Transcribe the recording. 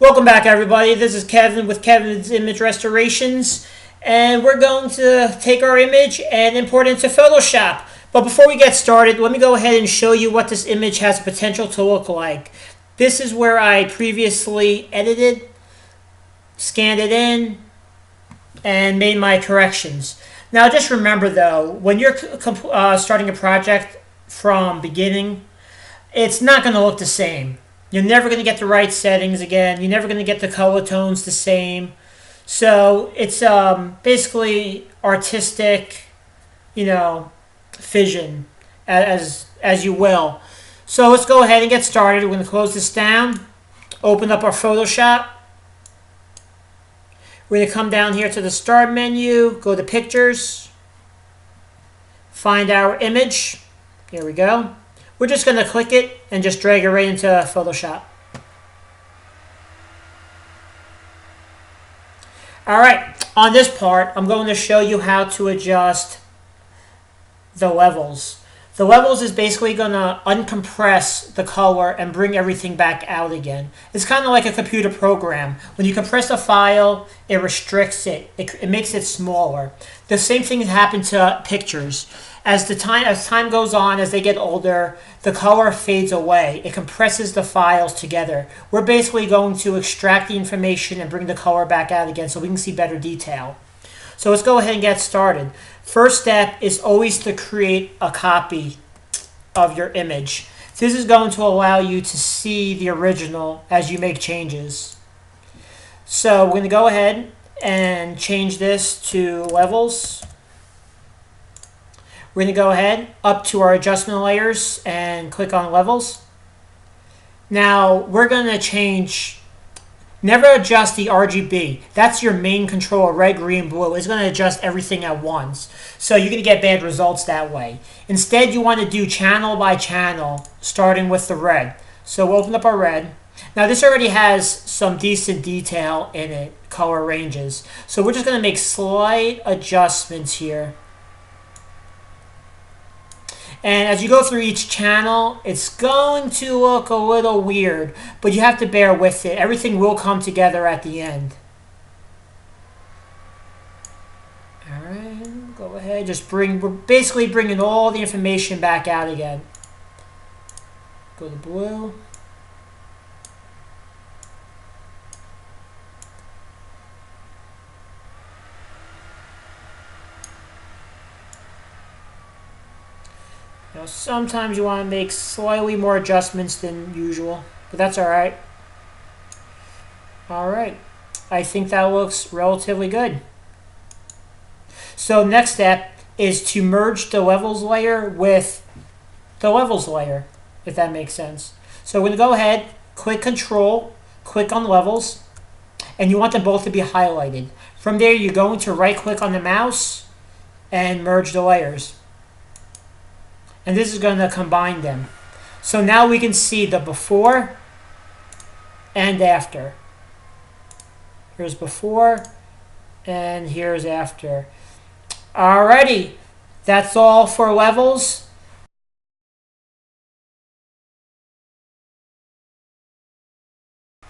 Welcome back, everybody. This is Kevin with Kevin's Image Restorations, and we're going to take our image and import it into Photoshop. But before we get started, let me go ahead and show you what this image has potential to look like. This is where I previously edited, scanned it in, and made my corrections. Now just remember though, when you're starting a project from beginning, it's not going to look the same. You're never going to get the right settings again. You're never going to get the color tones the same. So it's basically artistic, fission, as you will. So let's go ahead and get started. We're going to close this down, open up our Photoshop. We're going to come down here to the Start menu, go to Pictures, find our image. Here we go. We're just going to click it and just drag it right into Photoshop. Alright, on this part, I'm going to show you how to adjust the levels. The levels is basically going to uncompress the color and bring everything back out again. It's kind of like a computer program. When you compress a file, it restricts it. It makes it smaller. The same thing happened to pictures. As time goes on, as they get older, the color fades away. It compresses the files together. We're basically going to extract the information and bring the color back out again so we can see better detail. So let's go ahead and get started. First step is always to create a copy of your image. This is going to allow you to see the original as you make changes. So we're going to go ahead and change this to levels. We're going to go ahead up to our adjustment layers and click on levels. Now we're going to change, never adjust the RGB. That's your main control, red, green, blue. It's going to adjust everything at once. So you're going to get bad results that way. Instead, you want to do channel by channel, starting with the red. So we'll open up our red. Now this already has some decent detail in it, color ranges. So we're just going to make slight adjustments here. And as you go through each channel, it's going to look a little weird, but you have to bear with it. Everything will come together at the end. Alright, go ahead. We're basically bringing all the information back out again. Go to blue. Now, sometimes you want to make slightly more adjustments than usual, but that's alright. Alright, I think that looks relatively good. So next step is to merge the levels layer with the levels layer, if that makes sense. So we're going to go ahead, click Control, click on levels, and you want them both to be highlighted. From there, you're going to right click on the mouse and merge the layers. And this is going to combine them. So now we can see the before and after. Here's before and here's after. Alrighty, that's all for levels.